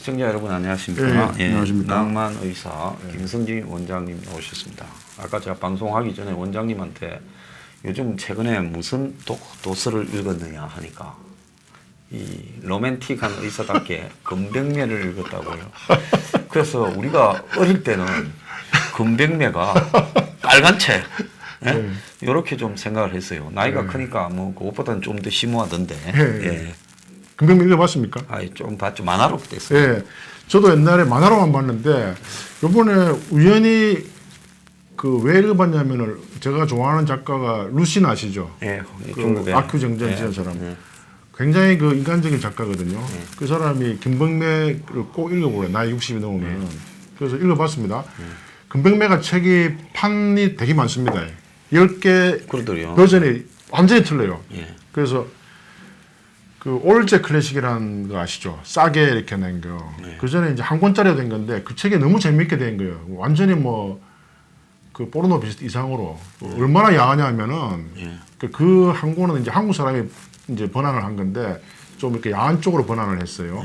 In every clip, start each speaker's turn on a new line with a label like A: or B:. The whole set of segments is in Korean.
A: 시청자 여러분 안녕하십니까?
B: 네, 안녕하십니까?
A: 낭만 의사 김성진 원장님 오셨습니다. 아까 제가 방송하기 전에 원장님한테 요즘 최근에 무슨 도서를 읽었느냐 하니까 이 로맨틱한 의사답게 금백매를 읽었다고요. 그래서 우리가 어릴 때는 금백매가 빨간 책 이렇게 좀 생각을 했어요. 나이가 크니까 뭐 그것보다는 좀 더 심오하던데. 예.
B: 금백매 읽어봤습니까?
A: 좀 봤죠. 만화로 됐어요.
B: 예. 저도 옛날에 만화로만 봤는데 요번에 우연히 왜 읽어봤냐면은 제가 좋아하는 작가가 루신 아시죠?
A: 예,
B: 중국의 아큐정전 지은 사람. 굉장히 인간적인 작가거든요. 그 사람이 금백매를 꼭 읽어보래. 나이 60이 넘으면. 그래서 읽어봤습니다. 금백매가 책이 판이 되게 많습니다. 10개
A: 그러더래요.
B: 버전이 완전히 틀려요.
A: 예.
B: 그래서 올제 클래식이라는 거 아시죠? 싸게 이렇게 낸 거. 그 전에 이제 한 권짜리가 된 건데 그 책이 너무 재밌게 된 거예요. 완전히 포르노 비슷 이상으로. 얼마나 야하냐 하면은 그 한 권은 이제 한국 사람이 이제 번안을 한 건데 좀 이렇게 야한 쪽으로 번안을 했어요.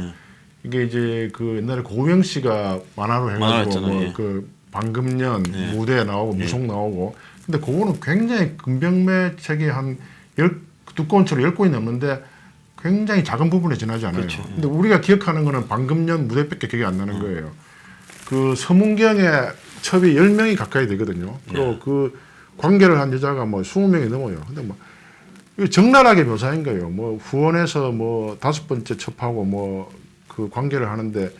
B: 이게 이제 옛날에 고우영 씨가 만화로 해가지고 방금년 무대 나오고 무속 나오고 근데 그거는 굉장히 금백매 책이 한 두꺼운 책으로 10권이 넘는데 굉장히 작은 부분에 지나지 않아요.
A: 그렇죠.
B: 근데 우리가 기억하는 거는 방금년 무대밖에 기억이 안 나는 거예요. 서문경의 첩이 10명이 가까이 되거든요. 그리고 그 관계를 한 여자가 20명이 넘어요. 근데 적나라하게 묘사인 거예요. 후원해서 5번째 첩하고 그 관계를 하는데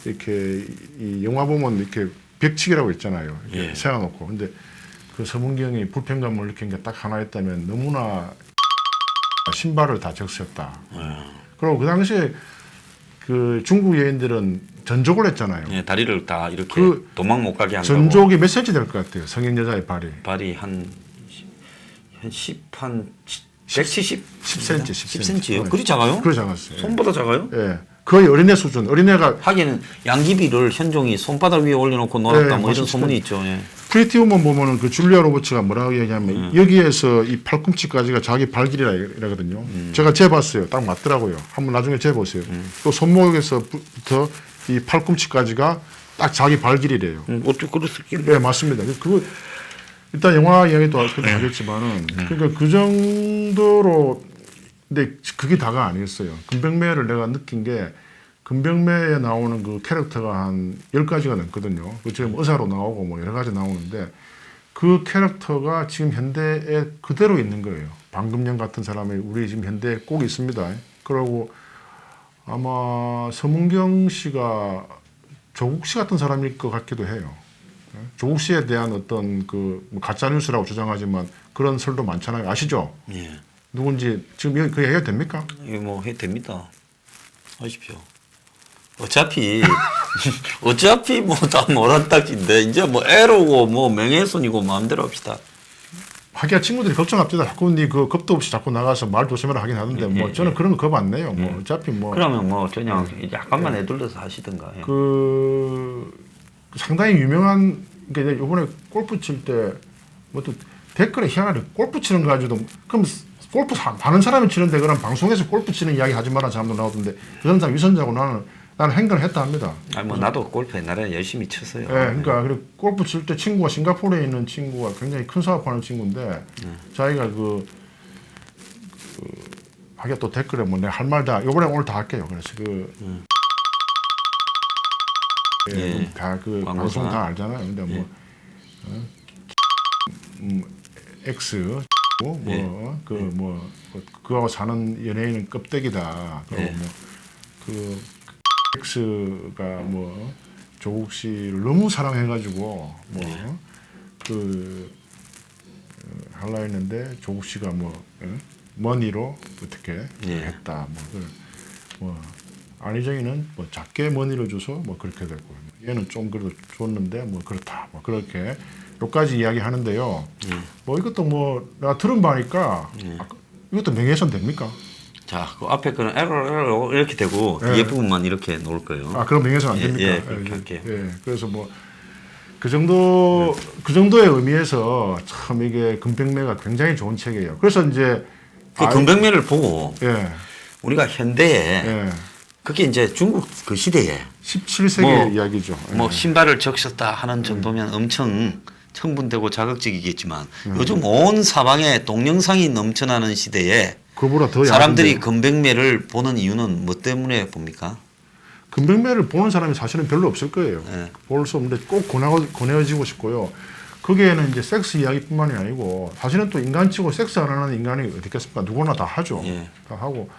B: 이렇게 이 영화 보면 이렇게 벽치기라고 있잖아요. 이렇게 세워놓고. 근데 그 서문경이 불편감을 느낀 게 딱 하나 있다면 너무나 신발을 다 적셨다. 그리고 그 당시에 중국 여인들은 전족을 했잖아요.
A: 예, 다리를 다 이렇게 도망 못 가게 한다고.
B: 전족이 몇 센치 될 것 같아요? 성인 여자의 발이.
A: 발이 한 170?
B: 10cm.
A: 10cm요? 그리 작아요?
B: 그리 작았어요.
A: 손보다 작아요?
B: 예. 거의 어린애 수준. 어린애가
A: 하기는 양귀비를 현종이 손바닥 위에 올려놓고 놀았다. 이런
B: 맞습니다.
A: 소문이 있죠. 예.
B: 프리티 우먼 보면은 줄리아 로버츠가 뭐라고 얘기하면 여기에서 이 팔꿈치까지가 자기 발 길이라거든요. 제가 재봤어요. 딱 맞더라고요. 한번 나중에 재보세요. 또 손목에서부터 이 팔꿈치까지가 딱 자기 발 길이래요.
A: 어떻게 그랬을까?
B: 네, 맞습니다. 일단 영화 이야기도 하겠지만은 그러니까 그 정도로 근데 그게 다가 아니었어요. 금백매를 내가 느낀 게 금백매에 나오는 그 캐릭터가 한 10가지가 넘거든요. 지금 의사로 나오고 여러 가지 나오는데 그 캐릭터가 지금 현대에 그대로 있는 거예요. 방금년 같은 사람이 우리 지금 현대에 꼭 있습니다. 그리고 아마 서문경 씨가 조국 씨 같은 사람일 것 같기도 해요. 조국 씨에 대한 어떤 가짜 뉴스라고 주장하지만 그런 설도 많잖아요. 아시죠?
A: 예.
B: 누군지 지금 그 얘기가 됩니까?
A: 이거 해도 됩니다. 하십시오. 어차피 다 모란딱인데 이제 애로고 명예훼손이고 마음대로 합시다.
B: 하기야 친구들이 걱정합니다. 자꾸 겁도 없이 자꾸 나가서 말 조심하라 하긴 하는데 저는 그런 거 겁 안 내요. 어차피
A: 그러면 그냥 약간만 애둘러서 하시든가. 예.
B: 상당히 유명한 게 이번에 골프 칠 때 또 댓글에 희한하게 골프 치는 거 가지고도 그럼 골프 많은 사람이 치는데 그럼 방송에서 골프 치는 이야기 하지 마라 사람도 나오던데 그런 사람 위선자고 나는 행동을 했다 합니다.
A: 나도 골프 옛날에 열심히 쳤어요.
B: 네, 그러니까 그리고 골프 칠 때 친구가 싱가포르에 있는 친구가 굉장히 큰 사업하는 친구인데 자기가 하기야 또 댓글에 내가 할 말 다 이번에 오늘 다 할게요. 그래서 방송 다 알잖아요. 근데 X 그하고 사는 연예인은 껍데기다. 그리고 X가 조국 씨를 너무 사랑해가지고 하려 했는데 조국 씨가 머니로 어떻게 했다. 안희정이는 작게 머니를 줘서 그렇게 됐고 얘는 좀 그래도 줬는데 그렇다. 그렇게 여기까지 이야기 하는데요. 이것도 내가 들은 바니까 이것도 명예훼손 됩니까?
A: 자, 그 앞에 거는 에러 이렇게 되고 뒤에 부분만 이렇게 놓을 거예요.
B: 그럼 명예훼손 안 됩니까?
A: 예, 그렇게 할게요.
B: 그래서 그 정도의 의미에서 참 이게 금백매가 굉장히 좋은 책이에요. 그래서 이제
A: 금백매를 보고 우리가 현대에 그게 이제 중국 그 시대에
B: 17세기
A: 뭐,
B: 이야기죠.
A: 뭐 신발을 적셨다 하는 정도면 엄청 청분되고 자극적이겠지만 요즘 온 사방에 동영상이 넘쳐나는 시대에
B: 그보다 더
A: 사람들이
B: 야한데요.
A: 금백매를 보는 이유는 뭐 때문에 봅니까?
B: 금백매를 보는 사람이 사실은 별로 없을 거예요.
A: 네.
B: 볼 수 없는데 꼭 권해지고 싶고요. 거기에는 이제 섹스 이야기뿐만이 아니고 사실은 또 인간치고 섹스 안 하는 인간이 어디 있겠습니까? 누구나 다 하죠.
A: 예.
B: 다 하고.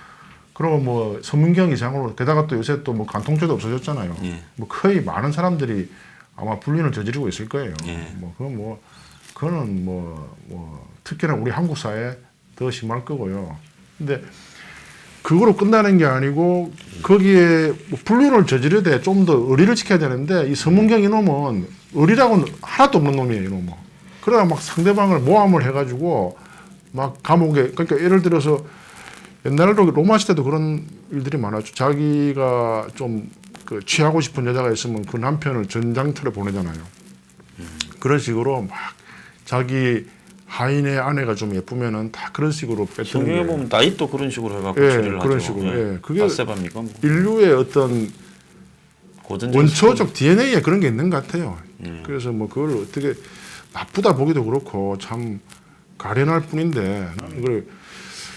B: 그리고 뭐 서문경 이상으로 게다가 또 요새 또 뭐 간통죄도 없어졌잖아요.
A: 예.
B: 뭐 거의 많은 사람들이 아마 불륜을 저지르고 있을 거예요.
A: 예.
B: 그거는 특히나 우리 한국 사회에 더 심할 거고요. 근데 그거로 끝나는 게 아니고 거기에 뭐 불륜을 저지르되 좀 더 의리를 지켜야 되는데 이 서문경 이놈은 의리라고는 하나도 없는 놈이에요, 이놈은. 그러다 막 상대방을 모함을 해가지고 막 감옥에 그러니까 예를 들어서 옛날로 로마 시대도 그런 일들이 많았죠. 자기가 좀 그 취하고 싶은 여자가 있으면 그 남편을 전장터에 보내잖아요. 그런 식으로 막 자기 하인의 아내가 좀 예쁘면은 다 그런 식으로 뺏는
A: 성경에
B: 게
A: 보면 다윗도 그런 식으로 해갖고
B: 예,
A: 처리를
B: 그런
A: 하죠.
B: 식으로. 예. 그게
A: 바세바입니까? 뭐.
B: 인류의 어떤
A: 고전적
B: 원초적 DNA에 그런 게 있는 것 같아요. 그래서 뭐 그걸 어떻게 나쁘다 보기도 그렇고 참 가련할 뿐인데 나는 이걸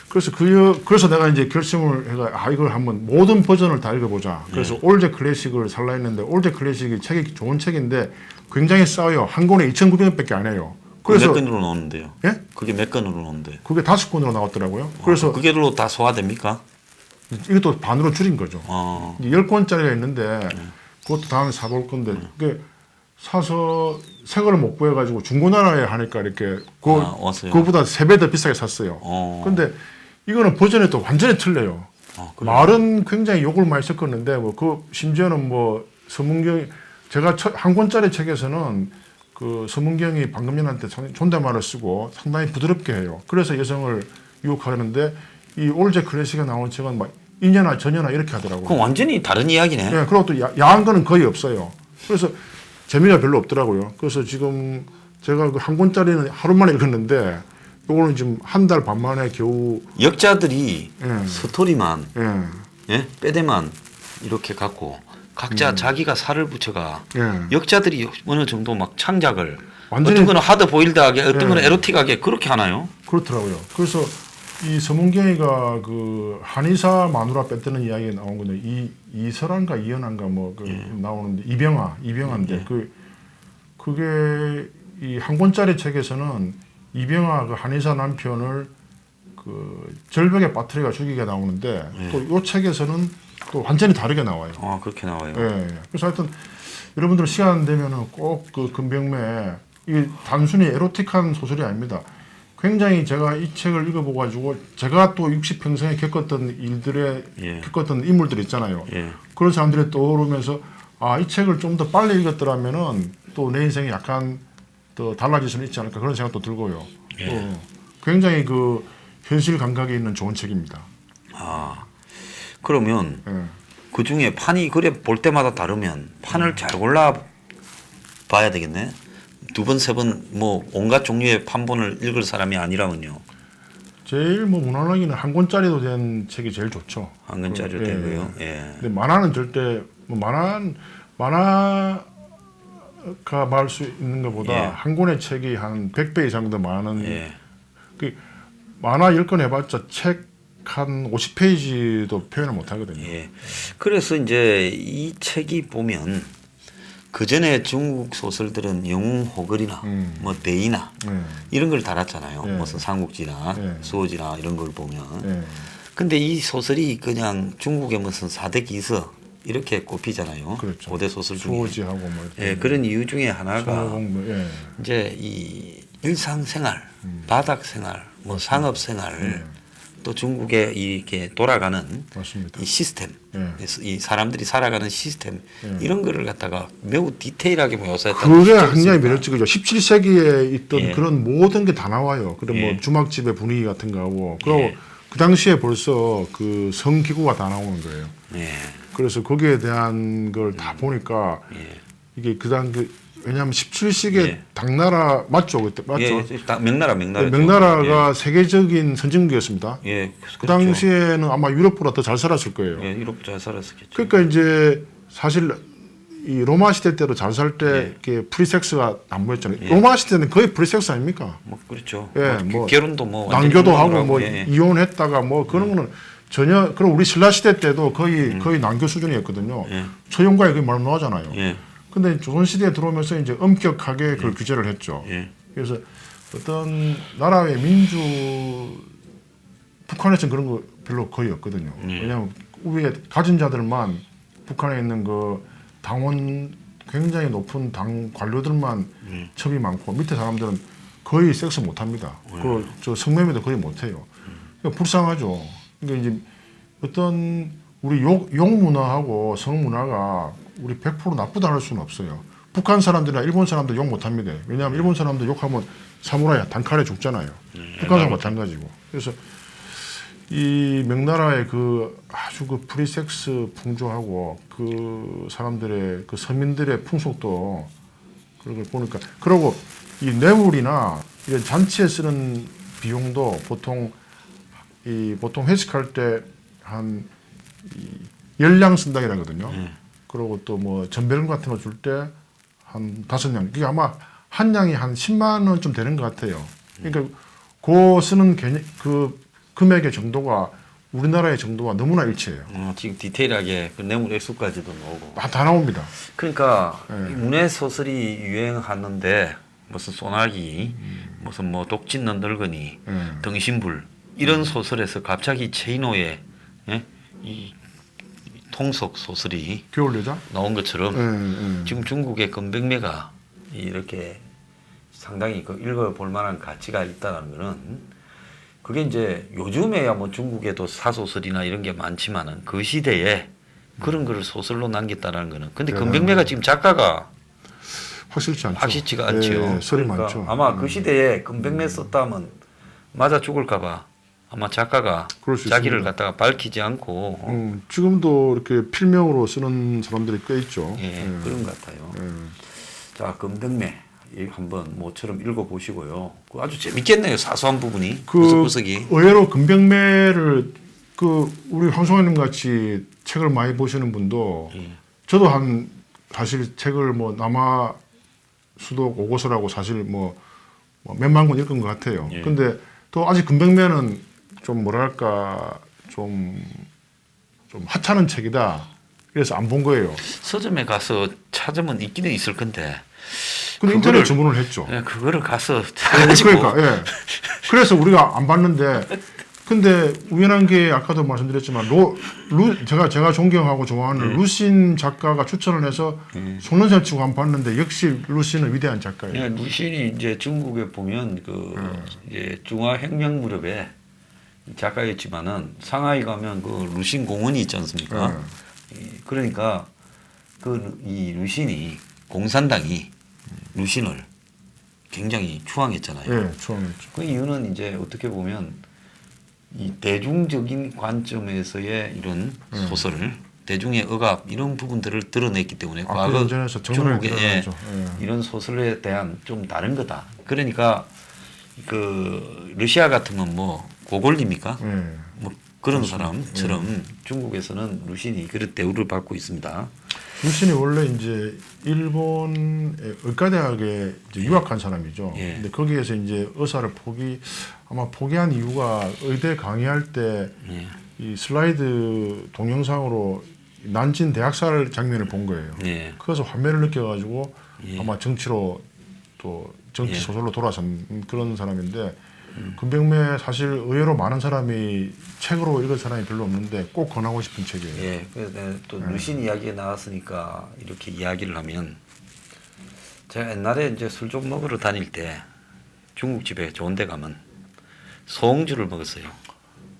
B: 그래서 내가 이제 결심을 해가 이걸 한번 모든 버전을 다 읽어보자. 그래서 올드 클래식을 살라 했는데 올드 클래식이 책이 좋은 책인데 굉장히 싸요. 한 권에 2,900원밖에 안 해요.
A: 그래서 몇 건으로 나오는데요?
B: 예?
A: 그게 몇 건으로 나오는데?
B: 그게 5권으로 나왔더라고요. 그래서
A: 그게로 다 소화됩니까?
B: 이것도 반으로 줄인 거죠. 10권짜리가 있는데 그것도 다음에 사볼 건데 그게 사서 새 거를 못 구해가지고 중고나라에 하니까 이렇게
A: 왔어요.
B: 그거보다 3배 더 비싸게 샀어요. 근데 이거는 버전이 또 완전히 틀려요. 말은 굉장히 욕을 많이 섞었는데 뭐 심지어는 뭐 서문경이 제가 한 권짜리 책에서는 그 서문경이 방금년한테 존댓말을 쓰고 상당히 부드럽게 해요. 그래서 여성을 유혹하는데 이 올제 클래식에 나온 책은 막 인여나 전여나 이렇게 하더라고요.
A: 그럼 완전히 다른 이야기네.
B: 네, 그리고 또 야한 거는 거의 없어요. 그래서 재미가 별로 없더라고요. 그래서 지금 제가 그 한 권짜리는 하루 만에 읽었는데 이거는 지금 한 달 반 만에 겨우
A: 역자들이
B: 예.
A: 스토리만
B: 예,
A: 빼대만 이렇게 갖고 각자 자기가 살을 붙여가
B: 예.
A: 역자들이 어느 정도 막 창작을
B: 완전히-
A: 어떤 거는 하드 보일드하게 어떤
B: 예.
A: 거는 에로틱하게 그렇게 하나요?
B: 그렇더라고요. 그래서 이 서문경이가 그 한의사 마누라 뺐다는 이야기가 나온 건데 이설한가 이연한가 뭐 그 나오는데 이병화인데 그게 이 한 권짜리 책에서는 이병화 그 한의사 남편을 그 절벽에 빠뜨려가 죽이게 나오는데 또 이 책에서는 또 완전히 다르게 나와요.
A: 그렇게 나와요.
B: 예. 그래서 하여튼 여러분들 시간 되면은 꼭 그 금병매 이게 단순히 에로틱한 소설이 아닙니다. 굉장히 제가 이 책을 읽어보고 가지고 제가 또 60평생에 겪었던 일들에 겪었던 인물들 있잖아요. 그런 사람들이 떠오르면서 이 책을 좀 더 빨리 읽었더라면은 또 내 인생이 약간 더 달라질 수는 있지 않을까 그런 생각도 들고요. 굉장히 그 현실 감각이 있는 좋은 책입니다.
A: 그러면
B: 예.
A: 그 중에 판이 그래 볼 때마다 다르면 판을 잘 골라 봐야 되겠네. 2번, 3번 뭐 온갖 종류의 판본을 읽을 사람이 아니라면요.
B: 제일 뭐 무난하기는 한 권짜리도 된 책이 제일 좋죠.
A: 한 권짜리로 되고요. 예.
B: 근데 만화는 절대 뭐 만화가 말 수 있는 것보다 한 권의 책이 한 100배 이상 더 많은 그 만화 10권 해봤자 책 한 50페이지도 표현을 못 하거든요.
A: 그래서 이제 이 책이 보면 그 전에 중국 소설들은 영웅호걸이나 뭐 대이나 이런 걸 달았잖아요. 무슨 삼국지나 수호지나 이런 걸 보면. 근데 이 소설이 그냥 중국의 무슨 사대 기서 이렇게 꼽히잖아요.
B: 그렇죠.
A: 고대 소설 중에.
B: 수호지하고 뭐
A: 그런 이유 중에 하나가
B: 손오공
A: 이제 이 일상생활, 바닥생활, 뭐 상업생활 또 중국의 이렇게 돌아가는
B: 맞습니다.
A: 이 시스템, 이 사람들이 살아가는 시스템 이런 거를 갖다가 매우 디테일하게 묘사했다는
B: 그게 굉장히 매력적이죠. 17세기에 있던 그런 모든 게 다 나와요. 그런 뭐 주막집의 분위기 같은 거하고 그리고 그 당시에 벌써 그 성기구가 다 나오는 거예요. 그래서 거기에 대한 걸 다 보니까 이게 왜냐하면 17세기에
A: 예.
B: 당나라 맞죠 그때 맞죠?
A: 예, 명나라.
B: 네, 명나라가 세계적인 선진국이었습니다.
A: 예,
B: 그 당시에는 아마 유럽보다 더 잘 살았을 거예요.
A: 예, 유럽 잘 살았었겠죠.
B: 그러니까 이제 사실 이 로마 시대 때도 잘 살 때
A: 예.
B: 프리섹스가 난무했잖아요.
A: 예.
B: 로마 시대는 거의 프리섹스 아닙니까?
A: 뭐 그렇죠.
B: 예,
A: 뭐
B: 뭐
A: 결혼도 뭐 완전히
B: 난교도 하고
A: 혼인으로
B: 뭐
A: 예.
B: 이혼했다가 뭐 그런 거는 전혀 그럼 우리 신라 시대 때도 거의 난교 수준이었거든요.
A: 예.
B: 처형과에 거의 말로나오잖아요.
A: 예.
B: 근데 조선 시대에 들어오면서 이제 엄격하게 그걸 규제를 했죠.
A: 예.
B: 그래서 어떤 나라의 민주 북한에서는 그런 거 별로 거의 없거든요. 왜냐하면 위에 가진 자들만 북한에 있는 그 당원 굉장히 높은 당 관료들만 첩이 많고 밑에 사람들은 거의 섹스 못 합니다. 그 저 성매매도 거의 못 해요. 그러니까 불쌍하죠. 그러니까 이제 어떤 우리 욕 문화하고 성 문화가 우리 100% 나쁘다 할 수는 없어요. 북한 사람들이나 일본 사람들 욕 못 합니다. 왜냐하면 일본 사람들 욕하면 사무라이 단칼에 죽잖아요. 북한과 마찬가지고. 그래서 이 명나라의 그 아주 그 프리섹스 풍조하고 그 사람들의 그 서민들의 풍속도 그런 걸 보니까 그리고 이 뇌물이나 이런 잔치에 쓰는 비용도 보통 회식할 때 한 10량 쓴다 이러거든요. 그리고 또 뭐 전별금 같은 거 줄 때 한 5량. 이게 아마 한 량이 한 10만 원쯤 되는 것 같아요. 그러니까 그 쓰는 그 금액의 정도가 우리나라의 정도와 너무나 일치해요.
A: 지금 디테일하게 그 뇌물 액수까지도 나오고.
B: 다 나옵니다.
A: 그러니까 이 문예 소설이 유행하는데 무슨 소나기, 무슨 뭐 독짓는 늙은이, 등신불 이런 소설에서 갑자기 체이노의 예? 이 통속 소설이
B: 겨울 여자?
A: 나온 것처럼 지금 중국의 건백매가 이렇게 상당히 그 읽어볼 만한 가치가 있다는 거는 그게 이제 요즘에야 뭐 중국에도 사소설이나 이런 게 많지만은 그 시대에 그런 거를 소설로 남겼다는 거는 근데 건백매가 지금 작가가 확실치가 않지요.
B: 예, 설이
A: 그러니까
B: 많죠.
A: 아마 그 시대에 건백매 썼다면 맞아 죽을까봐 아마 작가가 자기를 갖다가 밝히지 않고
B: 지금도 이렇게 필명으로 쓰는 사람들이 꽤 있죠.
A: 예, 그런 것 같아요. 자, 건백매 한번 모처럼 읽어보시고요. 아주 재밌겠네요. 사소한 부분이 구석구석이.
B: 의외로 건백매를 그 우리 황송아님 같이 책을 많이 보시는 분도 저도 사실 책을 뭐 남아 수독 오고서라고 사실 뭐 몇만 권 읽은 것 같아요. 근데 또 아직 건백매는 좀 뭐랄까 좀 하찮은 책이다. 그래서 안 본 거예요.
A: 서점에 가서 찾으면 있기는 있을 건데.
B: 근데 인터넷 주문을 했죠.
A: 예, 그거를 가서
B: 그러니까 예. 그래서 우리가 안 봤는데 근데 우연한 게 아까도 말씀드렸지만 제가 존경하고 좋아하는 루신 작가가 추천을 해서 속는생 치고 한번 봤는데 역시 루신은 위대한 작가예요.
A: 예, 루신이 이제 중국에 보면 이제 중화혁명 무렵에 작가였지만은 상하이 가면 그 루신 공원이 있지 않습니까? 그러니까 이 루신이 공산당이 루신을 굉장히 추앙했잖아요.
B: 예, 추앙했죠.
A: 그 이유는 이제 어떻게 보면 이 대중적인 관점에서의 이런 소설을 대중의 억압 이런 부분들을 드러냈기 때문에 과거 중국의 이런 소설에 대한 좀 다른 거다. 그러니까 그 러시아 같으면 뭐 고골입니까? 뭐 그런 사람처럼 중국에서는 루신이 그런 대우를 받고 있습니다.
B: 루신이 원래 이제 일본의 의과대학에 이제 유학한 사람이죠. 근데 거기에서 이제 의사를 포기한 이유가 의대 강의할 때 이 슬라이드 동영상으로 난진 대학살 장면을 본 거예요. 그래서 환멸을 느껴가지고 아마 정치로 또 정치 소설로 돌아선 그런 사람인데 건백매 사실 의외로 많은 사람이 책으로 읽은 사람이 별로 없는데 꼭 권하고 싶은 책이에요.
A: 예, 그래서 또 루신 이야기가 나왔으니까 이렇게 이야기를 하면 제가 옛날에 이제 술 좀 먹으러 다닐 때 중국집에 좋은 데 가면 소홍주를 먹었어요.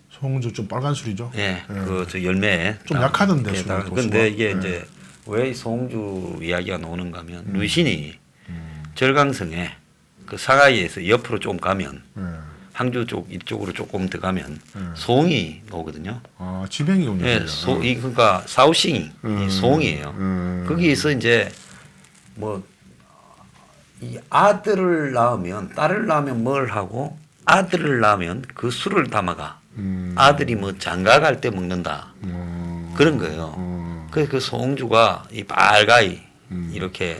B: 소홍주 좀 빨간 술이죠?
A: 예, 그 저 열매
B: 좀 약하던데 술은.
A: 근데 이게 이제 왜 소홍주 이야기가 나오는가 하면 루신이 절강성에 그 상하이에서 옆으로 좀 가면 항주 쪽 이쪽으로 조금 더 가면 소홍이 나오거든요.
B: 아, 지뱅이군요.
A: 예, 그러니까 사오싱이 소홍이에요. 거기에서 이제 뭐 이 아들을 낳으면 딸을 낳으면 뭘 하고 아들을 낳으면 그 술을 담아가. 아들이 뭐 장가 갈 때 먹는다. 그런 거예요. 그래서 그 송주가 이 빨가이 이렇게.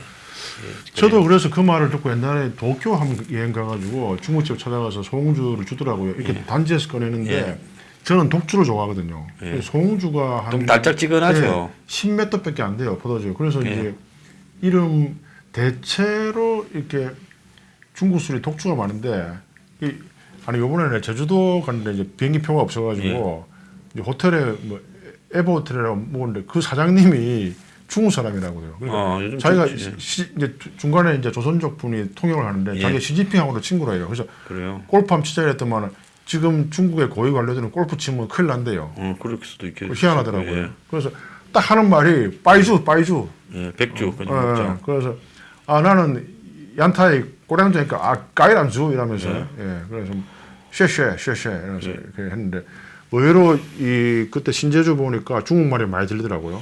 B: 저도 그래서 그 말을 듣고 옛날에 도쿄 한번 여행 가가지고 중국집 찾아가서 송주를 주더라고요. 이렇게 단지에서 꺼내는데
A: 예.
B: 저는 독주를 좋아하거든요.
A: 예.
B: 송주가 한
A: 좀 달짝지근하죠.
B: 10m밖에 안 돼요, 포도주. 그래서
A: 예.
B: 이제 이름 대체로 이렇게 중국 술이 독주가 많은데 아니 요번에 제주도 갔는데 이제 비행기 표가 없어가지고 이제 호텔에 뭐 에버 호텔이라고 묵었는데 그 사장님이 중국 사람이라고요. 그러니까
A: 요즘
B: 자기가
A: 좋지.
B: 이제 중간에 이제 조선족 분이 통역을 하는데
A: 예.
B: 자기가 시진핑하고도 친구래요. 그래서
A: 그래요.
B: 골프 한번 치자 이랬더만 지금 중국의 고위 관료들은 골프 치면 큰일 난대요.
A: 그럴 수도 있겠죠.
B: 희한하더라고요.
A: 예.
B: 그래서 딱 하는 말이 빠이주.
A: 예, 백주 그죠.
B: 그래서 나는 얀타이 꼬량자니까 까이란주 이러면서 그래서 쉐쉐 이러면서 이렇게 했는데 의외로 그때 신제주 보니까 중국말이 많이 들리더라고요.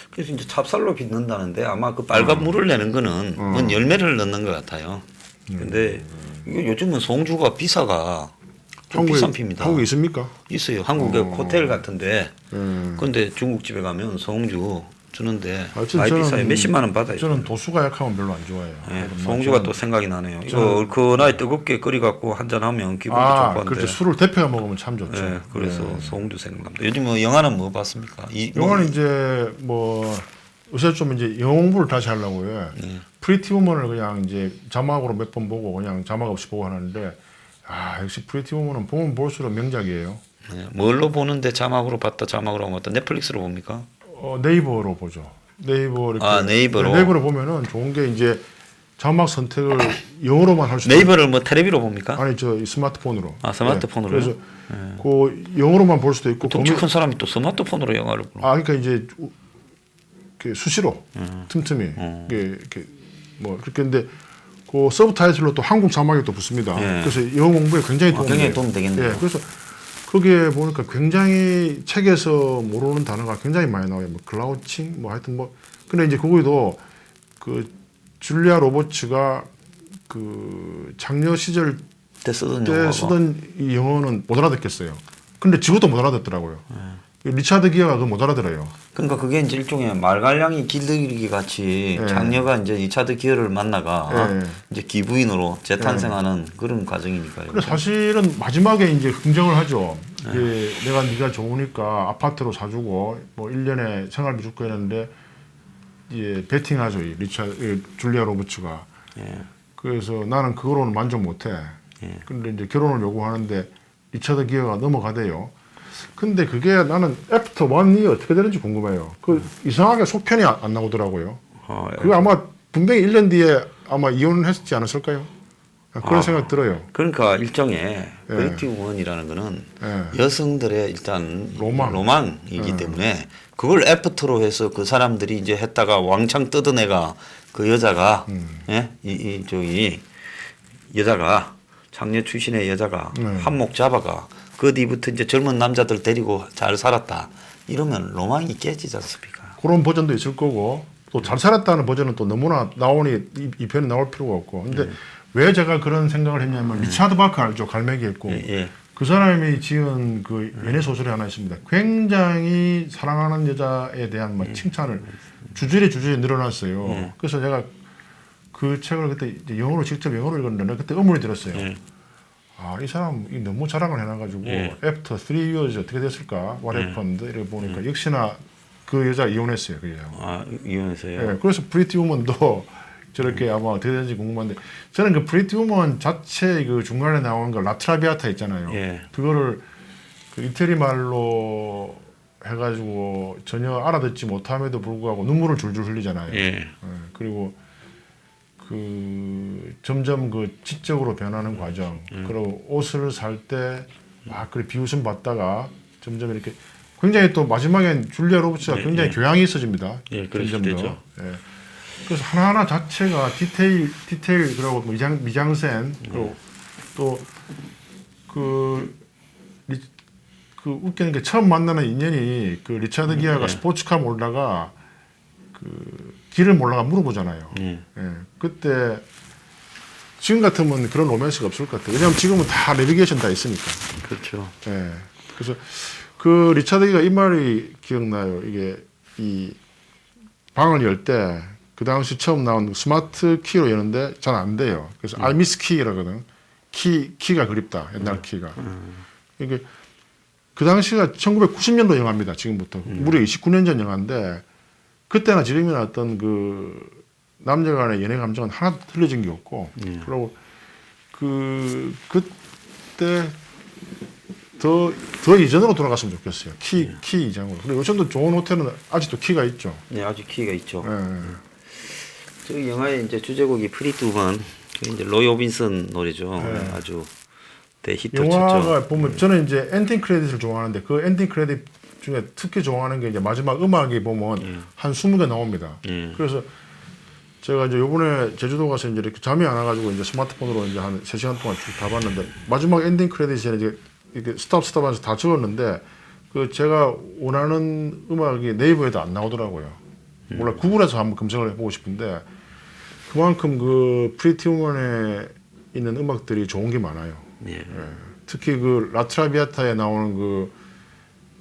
A: 그래서 이제 찹쌀로 빚는다는데 아마 그 빨간 물을 내는 거는 뭔 열매를 넣는 것 같아요. 근데 이거 요즘은 송주가 비싸가 좀 비싼 피입니다.
B: 한국에 있습니까?
A: 있어요. 한국에 호텔 같은데. 근데 중국집에 가면 송주 주는데 많이 비싸요. 몇십만 원 받아요.
B: 저는 도수가 약하면 별로 안 좋아해요.
A: 송주가 또 생각이 나네요. 이거 얼큰하게 뜨겁게 끓여갖고 한잔 하면 기분도 좋고 한데.
B: 그렇죠. 술을 대표가 먹으면 참 좋죠.
A: 네, 그래서 송주 생각납니다. 요즘 뭐 영화는 뭐 봤습니까?
B: 영화는 이제 뭐 요새 좀 이제 영어 공부를 다시 하려고요. 프리티 우먼을 그냥 이제 자막으로 몇 번 보고 그냥 자막 없이 보고 하는데 역시 프리티 우먼은 보면 볼수록 명작이에요.
A: 네, 뭘로 보는데 자막으로 봤다 자막으로 안 봤다 넷플릭스로 봅니까?
B: 네이버로 보죠. 네이버로
A: 네이버로
B: 보면은 좋은 게 이제 자막 선택을 영어로만 할 수.
A: 네이버를 뭐 텔레비로 봅니까?
B: 아니 저 스마트폰으로.
A: 스마트폰으로.
B: 그래서 그 영어로만 볼 수도 있고.
A: 덩치 큰 사람이 또 스마트폰으로 영화를 보는.
B: 그러니까 이제 수시로 틈틈이 이렇게 뭐 그렇게 했는데 그 서브타이틀로 또 한국 자막이 또 붙습니다. 그래서 영어 공부에 굉장히
A: 도움 되겠네요.
B: 그래서 거기에 보니까 굉장히 책에서 모르는 단어가 굉장히 많이 나와요. 뭐 글라우칭 뭐 하여튼 뭐 근데 이제 그거에도 그 줄리아 로버츠가 그 장녀 시절
A: 때
B: 때 쓰던 이 영어는 못 알아듣겠어요. 근데 지금도 못 알아듣더라고요. 리차드 기어가 그거 못 알아들어요.
A: 그러니까 그게 이제 일종의 말갈량이 길들이기 같이 장녀가 이제 리차드 기어를 만나가 이제 기부인으로 재탄생하는 그런 과정이니까요.
B: 그래 사실은 마지막에 이제 긍정을 하죠. 내가 네가 좋으니까 아파트로 사주고 뭐 1년에 생활비 줄 거 했는데 이제 베팅하죠. 줄리아 로버츠가. 그래서 나는 그거로는 만족 못해. 근데 이제 결혼을 요구하는데 리차드 기어가 넘어가대요. 근데 그게 나는 애프터 1이 어떻게 되는지 궁금해요. 이상하게 속편이 안 나오더라고요. 그거 아마 분명히 1년 뒤에 아마 이혼을 했지 않았을까요? 그런 생각 들어요.
A: 그러니까 일종의 프리티 우먼이라는 거는 여성들의 일단 로망이기 때문에 그걸 애프터로 해서 그 사람들이 이제 했다가 왕창 뜯은 애가 그 여자가 저기 여자가 장녀 출신의 여자가 한몫 잡아가 그 뒤부터 이제 젊은 남자들 데리고 잘 살았다. 이러면 로망이 깨지지 않습니까?
B: 그런 버전도 있을 거고 또 잘 살았다는 버전은 또 너무나 나오니 이 편에 나올 필요가 없고. 근데 왜 제가 그런 생각을 했냐면 리차드 바크 알죠? 갈매기 했고 그 사람이 지은 그 연애 소설이 하나 있습니다. 굉장히 사랑하는 여자에 대한 막 칭찬을 주저리 늘어났어요. 그래서 제가 그 책을 그때 이제 직접 영어로 읽었는데 그때 의문이 들었어요. 이 사람 너무 자랑을 해놔가지고 after 3 years 어떻게 됐을까? What happened? 이렇게 보니까 역시나 그 여자 이혼했어요. 그 여자.
A: 이혼했어요?
B: 그래서 프리티 우먼도 저렇게 아마 어떻게 되는지 궁금한데 저는 그 프리티 우먼 자체 그 중간에 나오는 거 라트라비아타 있잖아요. 그거를 그 이태리 말로 해가지고 전혀 알아듣지 못함에도 불구하고 눈물을 줄줄 흘리잖아요. 그리고 그 점점 그 지적으로 변하는 과정, 그리고 옷을 살 때 막 그래 비웃음 받다가 점점 이렇게 굉장히 또 마지막엔 줄리아 로버츠가 굉장히 교양이 있어집니다.
A: 그렇게 되죠.
B: 그래서 하나하나 자체가 디테일 그리고 미장센 그리고 또 그 웃기는 게 처음 만나는 인연이 그 리차드 기어가 스포츠카 몰다가 그 길을 몰라가 물어보잖아요. 그때 지금 같으면 그런 로맨스가 없을 것 같아요. 왜냐하면 지금은 다 내비게이션 다 있으니까.
A: 그렇죠.
B: 예. 그래서 그 리차드 기가 이 말이 기억나요. 이게 이 방을 열 때 그 당시 처음 나온 스마트 키로 여는데 잘 안 돼요. 그래서 I miss key라거든. 키가 그립다. 옛날 키가. 이게 그 당시가 1990년도 영화입니다. 지금부터 무려 29년 전 영화인데 그때나 지금이나 어떤 그 남녀 간의 연애 감정은 하나도 틀려진 게 없고 그리고 그때 더 이전으로 돌아갔으면 좋겠어요. 키 이장으로. 그리고 요즘도 좋은 호텔은 아직도 키가 있죠.
A: 네, 아주 키가 있죠.
B: 예.
A: 저 영화의 이제 주제곡이 프리티 우먼, 이제 로이 오빈슨 노래죠.
B: 네.
A: 아주 대히트를
B: 영화가
A: 쳤죠.
B: 보면 저는 이제 엔딩 크레딧을 좋아하는데 그 엔딩 크레딧 중에 특히 좋아하는 게 이제 마지막 음악이 보면 한 20개 나옵니다. 그래서 제가 이제 요번에 제주도 가서 이제 이렇게 잠이 안 와가지고 이제 스마트폰으로 이제 한 3시간 동안 쭉 다 봤는데 마지막 엔딩 크레딧에 이제 이렇게 스톱 하면서 다 적었는데 그 제가 원하는 음악이 네이버에도 안 나오더라고요. 몰라 구글에서 한번 검색을 해보고 싶은데 그만큼 그 프리티 우먼에 있는 음악들이 좋은 게 많아요.
A: 예.
B: 특히 그 라트라비아타에 나오는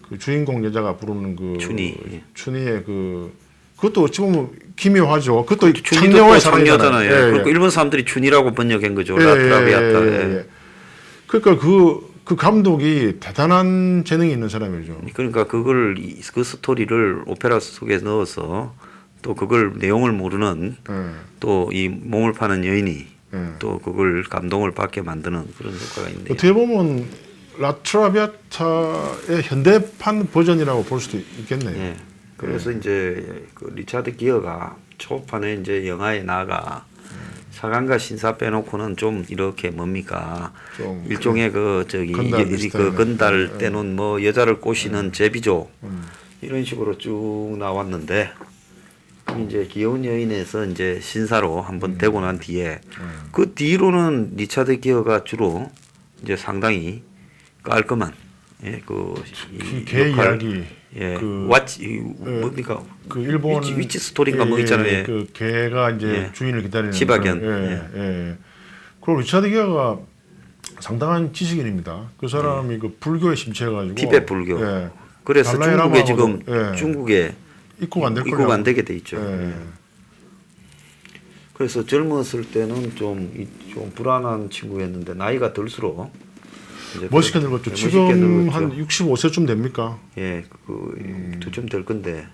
B: 그 주인공 여자가 부르는 그
A: 춘희.
B: 춘희의 그것도 어찌 보면 기묘하죠. 그것도
A: 춘희도
B: 창녀와의
A: 창녀잖아요.
B: 사랑이잖아요.
A: 그러니까 일본 사람들이 춘이라고 번역한 거죠. 라트라비아타. 예.
B: 그러니까 그 감독이 대단한 재능이 있는 사람이죠.
A: 그러니까 그 스토리를 오페라 속에 넣어서 또 그걸 내용을 모르는 또 이 몸을 파는 여인이 또 그걸 감동을 받게 만드는 그런 효과가 있네요.
B: 어떻게 보면 라트라비아타의 현대판 버전이라고 볼 수도 있겠네요.
A: 예. 그래서 이제 그 리차드 기어가 초반에 이제 영화에 나가 사관과 신사 빼놓고는 좀 이렇게 뭡니까
B: 좀
A: 일종의 그 저기
B: 건달
A: 건달 때는 뭐 여자를 꼬시는 제비족 이런 식으로 쭉 나왔는데 이제 귀여운 여인에서 이제 신사로 한번 되고 난 뒤에 그 뒤로는 리차드 기어가 주로 이제 상당히 깔끔한
B: 개 이야기
A: 예,
B: 그
A: 뭡니까
B: 그 일본
A: 위치 스토리인가 뭐 있잖아요.
B: 그 개가 이제
A: 예.
B: 주인을 기다리는
A: 시바견.
B: 예. 그리고 리차드 기어가 상당한 지식인입니다. 그 사람이 그 불교에 심취해가지고
A: 티베트 불교.
B: 예.
A: 그래서 중국에 지금
B: 예.
A: 중국에
B: 입국가
A: 안 되게 돼 있죠.
B: 예.
A: 그래서 젊었을 때는 좀 불안한 친구였는데 나이가 들수록 이제
B: 멋있게 늙었죠.
A: 멋있게
B: 지금
A: 늙었죠.
B: 한 65세쯤 됩니까?
A: 예, 좀 될 건데.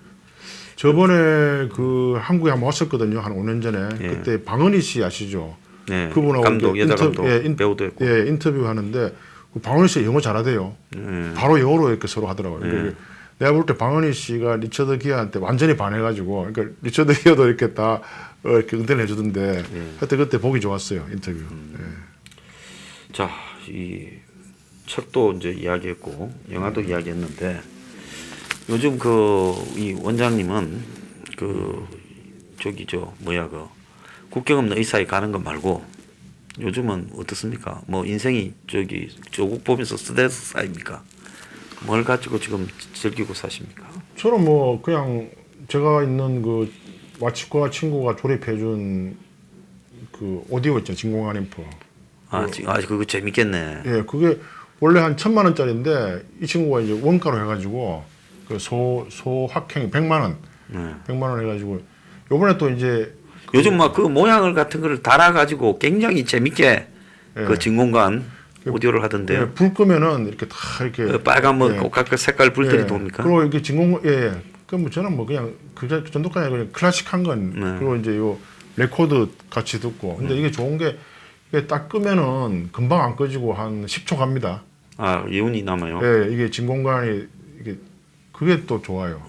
B: 저번에 그 한국에 한번 왔었거든요. 한 5년 전에.
A: 예.
B: 그때 방은희 씨 아시죠?
A: 네,
B: 그분하고
A: 감독,
B: 이제
A: 여자 감독, 배우도 했고.
B: 예, 인터뷰 하는데 그 방은희 씨 영어 잘하대요. 바로 영어로 이렇게 서로 하더라고요. 그러니까 내가 볼 때 방은희 씨가 리처드 기어한테 완전히 반해가지고, 그러니까 리처드 기어도 이렇게 다 이렇게 응대를 해주던데, 하여튼 그때 보기 좋았어요 인터뷰.
A: 자, 이 책도 이제 이야기했고 영화도 이야기했는데 요즘 이 원장님은 국경 없는 의사에 가는 거 말고 요즘은 어떻습니까? 뭐 인생이 조국 보면서 스트레스 쌓입니까? 뭘 가지고 지금 즐기고 사십니까?
B: 저는 뭐 그냥 제가 있는 그 와치과 친구가 조립해준 그 오디오 있죠, 진공관 앰프.
A: 그거 재밌겠네.
B: 예, 그게 원래 한 1,000만 원짜리인데 이 친구가 이제 원가로 해가지고 그 소확행 100만 원, 100만 원 해가지고 요번에 또 이제
A: 요즘 막 그 모양을 같은 거를 달아가지고 굉장히 재밌게 그 진공관 오디오를 하던데요.
B: 예, 불 끄면은 이렇게 다 이렇게
A: 빨간 각각 색깔 불들이 돕니까?
B: 그리고 이게 그럼 저는 뭐 그냥 그 정도까지 아니고 그냥 클래식한 건 그리고 이제 요 레코드 같이 듣고 근데 이게 좋은 게 이게 딱 끄면은 금방 안 꺼지고 한 10초 갑니다.
A: 예운이 남아요.
B: 예, 이게 진공관이 이게 그게 또 좋아요.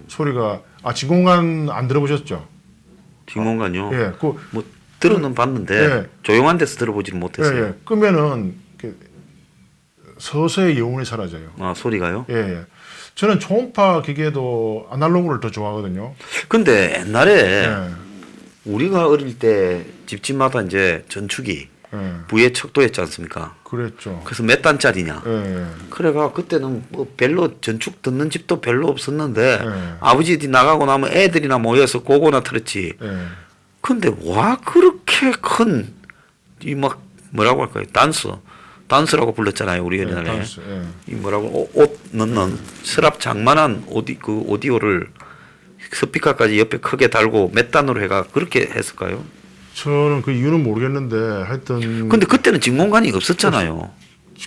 B: 소리가 진공관 안 들어보셨죠?
A: 진공관요.
B: 예,
A: 뭐 들어는 봤는데 조용한 데서 들어보지는 못했어요.
B: 예, 끄면은 이렇게 서서히 여운이 사라져요.
A: 소리가요?
B: 예. 저는 초음파 기계도 아날로그를 더 좋아하거든요.
A: 근데 옛날에 우리가 어릴 때 집집마다 이제 전축이 부의 척도했지 않습니까?
B: 그랬죠.
A: 그래서 몇 단짜리냐. 그래가 그때는 뭐 별로 전축 듣는 집도 별로 없었는데 아버지들이 나가고 나면 애들이나 모여서 고고나 틀었지. 근데 와 그렇게 큰 이 막 뭐라고 할까요? 단스라고 불렀잖아요. 우리
B: 네,
A: 옛날에.
B: 단스, 예.
A: 이 뭐라고 옷 넣는 서랍 장만한 그 오디오를 스피커까지 옆에 크게 달고 몇 단으로 해가 그렇게 했을까요?
B: 저는 그 이유는 모르겠는데 하여튼
A: 근데 그때는 진공관이 없었잖아요.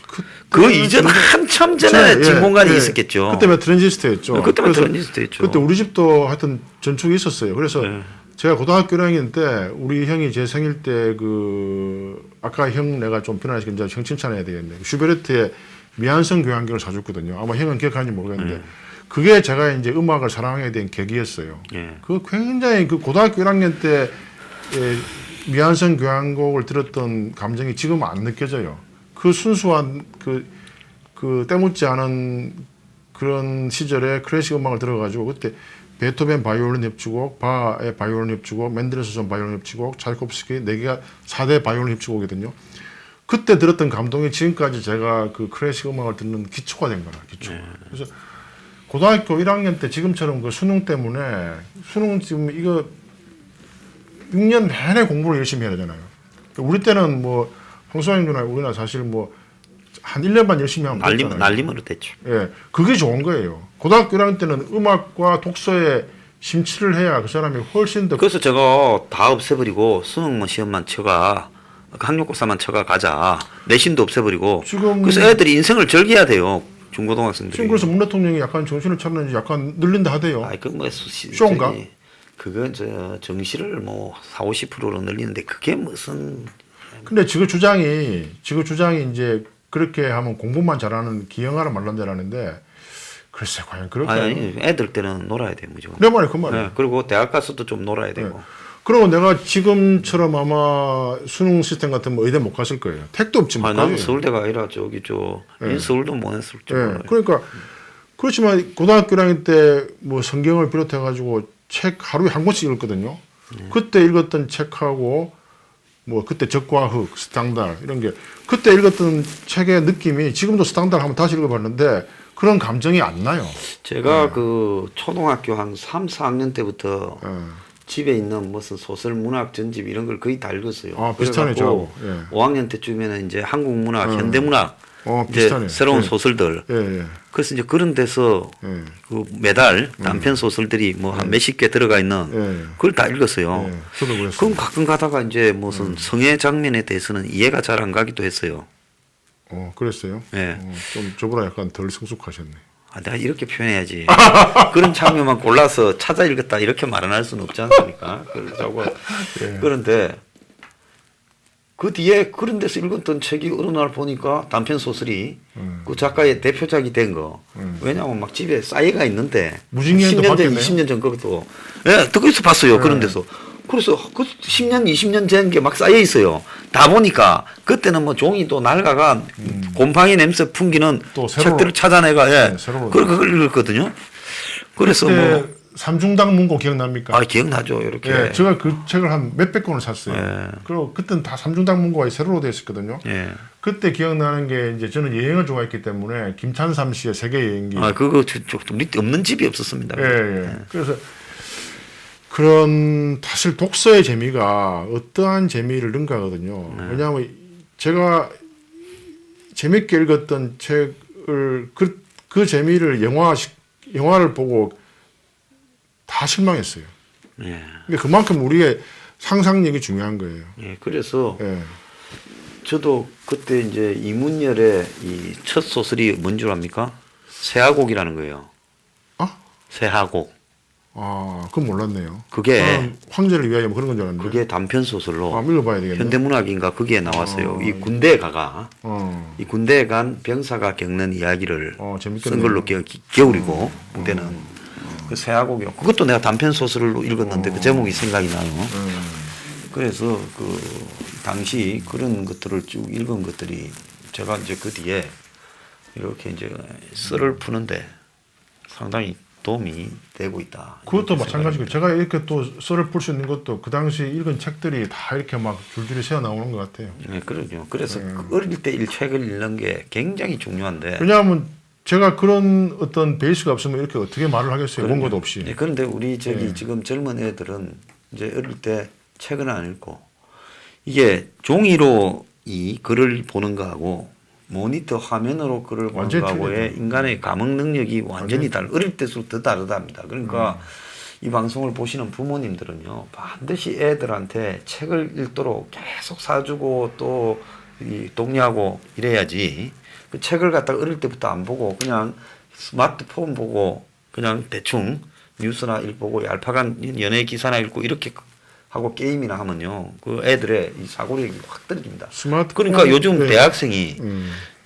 B: 그
A: 그 이전 한참 전에 진공관이 있었겠죠.
B: 그때면 트랜지스터였죠.
A: 그때만
B: 그래서
A: 트랜지스터였죠.
B: 그때 우리 집도 하여튼 전축이 있었어요. 그래서
A: 네.
B: 제가 고등학교 1학년 때 우리 형이 제 생일 때 그 아까 형 내가 좀 변화시킨 이제 형 칭찬해야 되겠네. 슈베르트의 미안성 교향기를 사줬거든요. 아마 형은 기억하는지 모르겠는데 그게 제가 이제 음악을 사랑하게 된 계기였어요.
A: 예.
B: 그 굉장히 그 고등학교 1학년 때 미안성 교향곡을 들었던 감정이 지금 안 느껴져요. 그 순수한 그 때묻지 않은 그런 시절에 클래식 음악을 들어가지고 그때 베토벤 바이올린 협주곡, 바의 바이올린 협주곡, 맨델스존 바이올린 협주곡, 차이콥스키 4개가 4대 바이올린 협주곡이거든요. 그때 들었던 감동이 지금까지 제가 그 클래식 음악을 듣는 기초가 된 거라, 기초. 그래서 고등학교 1학년 때 지금처럼 그 수능 때문에 수능 지금 이거 6년 내내 공부를 열심히 해야 되잖아요. 우리 때는 뭐 황소영 누나 우리나 사실 뭐 한 1년 반 열심히 하면 됐잖아요.
A: 날림으로 됐죠.
B: 예, 그게 좋은 거예요. 고등학교 1학년 때는 음악과 독서에 심취를 해야 그 사람이 훨씬 더
A: 그래서 제가 다 없애버리고 수능 시험만 쳐가 학력고사만 쳐가 가자. 내신도 없애버리고.
B: 지금
A: 그래서 애들이 인생을 즐겨야 돼요. 중고등학생들이.
B: 지금 그래서 문 대통령이 약간 정신을 차리는지 약간 늘린다 하대요.
A: 아이 그뭐
B: 쇼인가?
A: 그건 저 정시를 뭐 40~50%로 늘리는데 그게 무슨
B: 근데 지금 주장이 이제 그렇게 하면 공부만 잘하는 기형아를 말란다라는데 글쎄 과연 그렇게
A: 아니 애들 때는 놀아야 돼요 무조건.
B: 내 말이 그 말이야.
A: 네, 그리고 대학 가서도 좀 놀아야 되고.
B: 그리고 내가 지금처럼 아마 수능 시스템 같은 뭐 의대 못 갔을 거예요. 택도 없지 못
A: 아니 나는
B: 가요.
A: 서울대가 아니라 저기 서울도 못 했을 줄
B: 예.
A: 알아요.
B: 그러니까 그렇지만 고등학교 1학년 때 뭐 성경을 비롯해 가지고 책 하루에 한 권씩 읽었거든요. 그때 읽었던 책하고 뭐 그때 적과 흑, 스탕달 이런 게 그때 읽었던 책의 느낌이 지금도 스탕달 한번 다시 읽어봤는데 그런 감정이 안 나요.
A: 제가 그 초등학교 한 3, 4학년 때부터 집에 있는 무슨 소설 문학 전집 이런 걸 거의 다 읽었어요.
B: 아, 비슷하네, 저하고. 예.
A: 5학년 때쯤에는 이제 한국 문학, 현대 문학 이제
B: 비슷하네.
A: 새로운
B: 예.
A: 소설들.
B: 예.
A: 그래서 이제 그런 데서
B: 예.
A: 그 매달 단편 소설들이 뭐 한 몇십 개 들어가 있는
B: 예.
A: 그걸 다 읽었어요.
B: 예. 저도 그랬어요.
A: 그럼 가끔 가다가 이제 무슨 성애 장면에 대해서는 이해가 잘 안 가기도 했어요.
B: 그랬어요.
A: 예.
B: 좀 저보다 약간 덜 성숙하셨네.
A: 아, 내가 이렇게 표현해야지. 그런 장면만 골라서 찾아 읽었다 이렇게 말은 할 수는 없지 않습니까? 그러자고. 그런데 그 뒤에 그런 데서 읽었던 책이 어느 날 보니까 단편 소설이 그 작가의 대표작이 된 거. 왜냐하면 막 집에 쌓여가 있는데
B: 무진기한도
A: 10년 전,
B: 바뀌었네요?
A: 20년 전 것도 예, 거기서 봤어요. 그런 데서. 그래서 그 10년, 20년 전 게 막 쌓여 있어요. 다 보니까 그때는 뭐 종이 또 낡아가 곰팡이 냄새 풍기는
B: 또 새로
A: 책들을 찾아내가 예.
B: 새로
A: 그걸 읽었거든요. 그래서
B: 그때
A: 뭐
B: 삼중당 문고 기억납니까?
A: 아, 기억나죠. 이렇게.
B: 예, 제가 그 책을 한 몇백 권을 샀어요.
A: 예.
B: 그리고 그때는 다 삼중당 문고가 세로로 되어 있었거든요.
A: 예.
B: 그때 기억나는 게 이제 저는 여행을 좋아했기 때문에 김찬삼 씨의 세계 여행기.
A: 아, 그거 우리 때 없는 집이 없었습니다.
B: 예. 그래서 그런 사실 독서의 재미가 어떠한 재미를 능가하거든요. 왜냐하면 제가 재밌게 읽었던 책을 그 재미를 영화를 보고 다 실망했어요.
A: 예.
B: 근데 그만큼 우리의 상상력이 중요한 거예요.
A: 예. 그래서
B: 예.
A: 저도 그때 이제 이문열의 이 첫 소설이 뭔 줄 압니까? 새하곡이라는 거예요. 새하곡.
B: 아, 그건 몰랐네요.
A: 그게
B: 저는 황제를 위하여 뭐 그런 건 줄 알았는데.
A: 그게 단편 소설로
B: 읽어봐야 되겠네.
A: 현대문학인가 거기에 나왔어요. 이 군대에 가가 이 군대에 간 병사가 겪는 이야기를
B: 재밌겠네요.
A: 쓴 걸로 겨울이고 그때는 그 새하곡이요. 그것도 내가 단편 소설로 읽었는데 그 제목이 생각이 나요. 그래서 그 당시 그런 것들을 쭉 읽은 것들이 제가 이제 그 뒤에 이렇게 이제 썰을 푸는데 상당히 도움이 되고 있다.
B: 그것도 마찬가지고 제가 이렇게 또 썰을 풀 수 있는 것도 그 당시 읽은 책들이 다 이렇게 막 줄줄이 새어 나오는 것 같아요.
A: 네, 그러죠. 그래서 어릴 때 책을 읽는 게 굉장히 중요한데.
B: 왜냐하면 제가 그런 어떤 베이스가 없으면 이렇게 어떻게 말을 하겠어요. 원고도 없이.
A: 네, 그런데 우리 지금 젊은 애들은 이제 어릴 때 책을 안 읽고 이게 종이로 이 글을 보는 거하고 모니터 화면으로 글을 보는
B: 완전히
A: 거하고의
B: 틀리죠.
A: 인간의 감흥 능력이 완전히 어릴 때수록 더 다르답니다. 그러니까 이 방송을 보시는 부모님들은요, 반드시 애들한테 책을 읽도록 계속 사주고 또 이 독려하고 이래야지, 그 책을 갖다가 어릴 때부터 안 보고 그냥 스마트폰 보고 그냥 대충 뉴스나 읽보고 얄팍한 연예 기사나 읽고 이렇게 하고 게임이나 하면요, 그 애들의 이 사고력이 확 떨어집니다.
B: 스마트폰,
A: 그러니까 요즘
B: 네.
A: 대학생이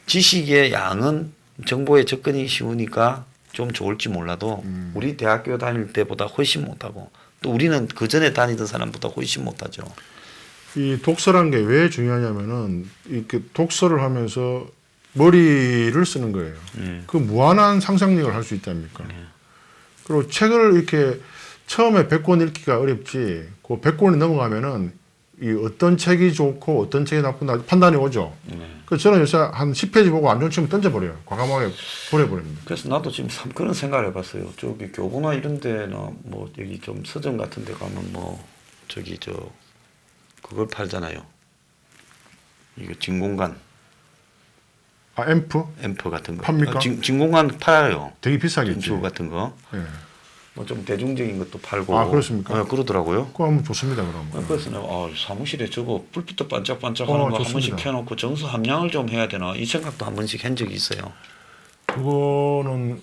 A: 지식의 양은 정보에 접근이 쉬우니까 좀 좋을지 몰라도 우리 대학교 다닐 때보다 훨씬 못하고 또 우리는 그 전에 다니던 사람보다 훨씬 못하죠.
B: 이 독서란 게 왜 중요하냐면은 이렇게 독서를 하면서 머리를 쓰는 거예요. 그 무한한 상상력을 할 수 있답니까? 그리고 책을 이렇게 처음에 100권 읽기가 어렵지, 그 100권이 넘어가면은 이 어떤 책이 좋고 어떤 책이 나쁘다 판단이 오죠. 그래서 저는 요새 한 10페이지 보고 안 좋은 책은 던져버려요. 과감하게 버려버립니다.
A: 그래서 나도 지금 참 그런 생각을 해봤어요. 저기 교보나 이런 데나 뭐 여기 좀 서점 같은 데 가면 뭐 저기 저 그걸 팔잖아요. 이거 진공관
B: 아, 앰프?
A: 앰프 같은 거.
B: 팝니까?
A: 진공관 팔아요.
B: 되게 비싸겠지.
A: 전축 같은 거.
B: 예.
A: 뭐 좀 대중적인 것도 팔고.
B: 아, 그렇습니까?
A: 네, 그러더라고요.
B: 그거 하면 좋습니다, 그럼.
A: 그래서 내가 사무실에 저거 불빛도 반짝반짝하는 거 한
B: 좋습니다.
A: 번씩 켜놓고 정수 함량을 좀 해야 되나 이 생각도 한 번씩 한 적이 있어요.
B: 그거는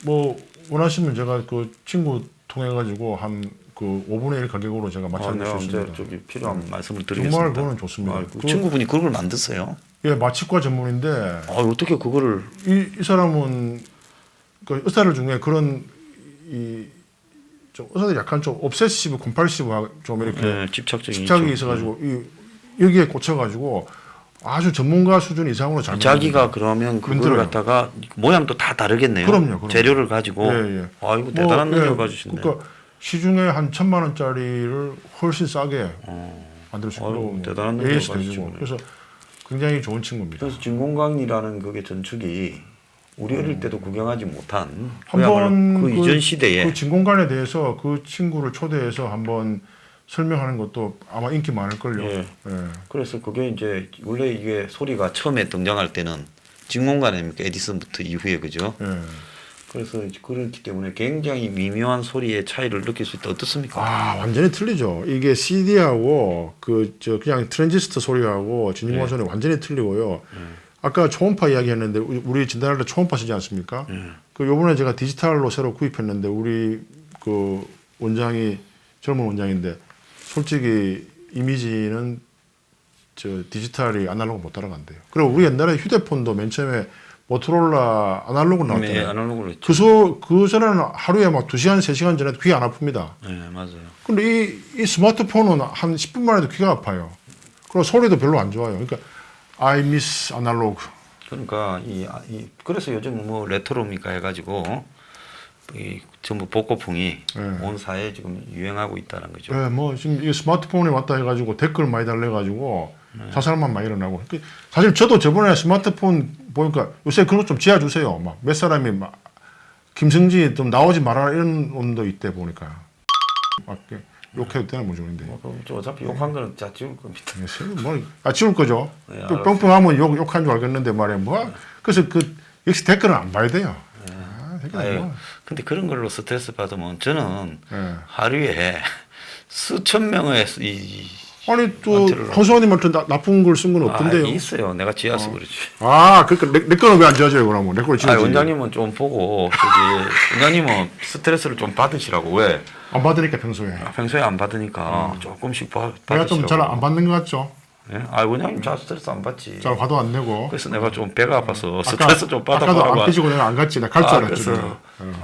B: 뭐 원하시면 제가 그 친구 통해 가지고 한 그 5분의 1 가격으로 제가 맞춰
A: 내가
B: 드릴 수
A: 언제
B: 있습니다.
A: 저기 필요한 말씀을
B: 정말
A: 드리겠습니다.
B: 그거는 좋습니다.
A: 그 친구분이 그걸 만드세요?
B: 예, 마취과 전문인데
A: 어떻게 그거를
B: 이 사람은 그 의사들 중에 그런 좀 의사들이 약간 좀 옵세시브, 콤팔시브 좀 이렇게
A: 집착적인
B: 집착이 있어가지고 여기에 꽂혀가지고 아주 전문가 수준 이상으로 잘
A: 자기가 그러면 그걸
B: 만들어요.
A: 갖다가 모양도 다 다르겠네요.
B: 그럼요.
A: 재료를 가지고.
B: 예, 예.
A: 아이고 대단한 능력을
B: 예,
A: 가지신데.
B: 그러니까 시중에 한 1,000만 원짜리를 훨씬 싸게 만들 수
A: 아이고,
B: 있고
A: 대단한 능력을
B: AS도 해주고
A: 가지시네.
B: 그래서 굉장히 좋은 친구입니다.
A: 그래서 진공관이라는 그게 전축이 우리 어릴 때도 구경하지 못한
B: 한번
A: 그 이전 시대에
B: 그 진공관에 대해서 그 친구를 초대해서 한번 설명하는 것도 아마 인기 많을 걸요.
A: 예.
B: 예.
A: 그래서 그게 이제 원래 이게 소리가 처음에 등장할 때는 진공관 아닙니까? 에디슨부터 이후에 그죠?
B: 예.
A: 그래서 그렇기 때문에 굉장히 미묘한 소리의 차이를 느낄 수 있다. 어떻습니까?
B: 아, 완전히 틀리죠. 이게 CD하고 그냥 트랜지스터 소리하고 진공관
A: 네.
B: 소리 완전히 틀리고요. 아까 초음파 이야기했는데 우리 진단할 때 초음파 쓰지 않습니까? 그 요번에 제가 디지털로 새로 구입했는데 우리 그 원장이 젊은 원장인데 솔직히 이미지는 저 디지털이 아날로그 못 따라간대요. 그리고 우리 옛날에 휴대폰도 맨 처음에 모토로라 아날로그 나왔잖아요.
A: 네, 아날로그로 했죠.
B: 그 전에는 하루에 막 2시간, 3시간 전에 귀 안 아픕니다.
A: 네, 맞아요.
B: 근데 이 스마트폰은 한 10분만 해도 귀가 아파요. 그리고 소리도 별로 안 좋아요. 그러니까 I miss analog.
A: 그러니까 그래서 요즘 뭐 레트로입니까 해가지고 이 전부 복고풍이 온 사회에 지금 유행하고 있다는 거죠.
B: 네, 뭐 지금 이 스마트폰이 왔다 해가지고 댓글 많이 달래가지고 자살만 많이 일어나고. 사실 저도 저번에 스마트폰 보니까 요새 그런 거 좀 지어주세요. 막 몇 사람이 막 김성지 좀 나오지 말아라 이런 놈도 있대 보니까. 막 욕해도 되나 모르겠는데.
A: 그럼 어차피 욕한 거는 다 지울 겁니다.
B: 지울 거죠.
A: 네,
B: 뻥뻥하면 욕한 줄 알겠는데 말이야. 그래서 역시 댓글은 안 봐야 돼요.
A: 근데 그런 걸로 스트레스 받으면 저는
B: 네.
A: 하루에 수천 명의
B: 아니 또 허수아님한테 나쁜 걸 쓴 건 없던데요.
A: 있어요. 내가 지어서 그렇지.
B: 그러니까 내 거는 왜 안 지어져요 그러면? 내 걸 지어지.
A: 원장님은 좀 보고 원장님은 스트레스를 좀 받으시라고. 왜?
B: 안 받으니까 평소에.
A: 평소에 안 받으니까 조금씩 받으시라고.
B: 내가 좀 잘 안 받는 것 같죠?
A: 예? 원장님 잘 스트레스 안 받지.
B: 잘 화도 안 내고.
A: 그래서 내가 좀 배가 아파서 스트레스 좀
B: 아까도
A: 받아보라고.
B: 안 삐지고 내가 안 갔지. 내가 갈 줄 알았지.
A: 그래서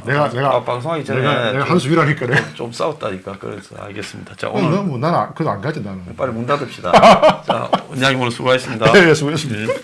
B: 내가
A: 방송하기 전에
B: 내가 한 수 위라니까 내가.
A: 좀 싸웠다니까. 그래서 알겠습니다. 자
B: 오늘
A: 오늘
B: 나는 그래도 안 가지 나는.
A: 빨리 문 닫읍시다. 자 원장님 오늘 수고하셨습니다.
B: 네, 수고했습니다.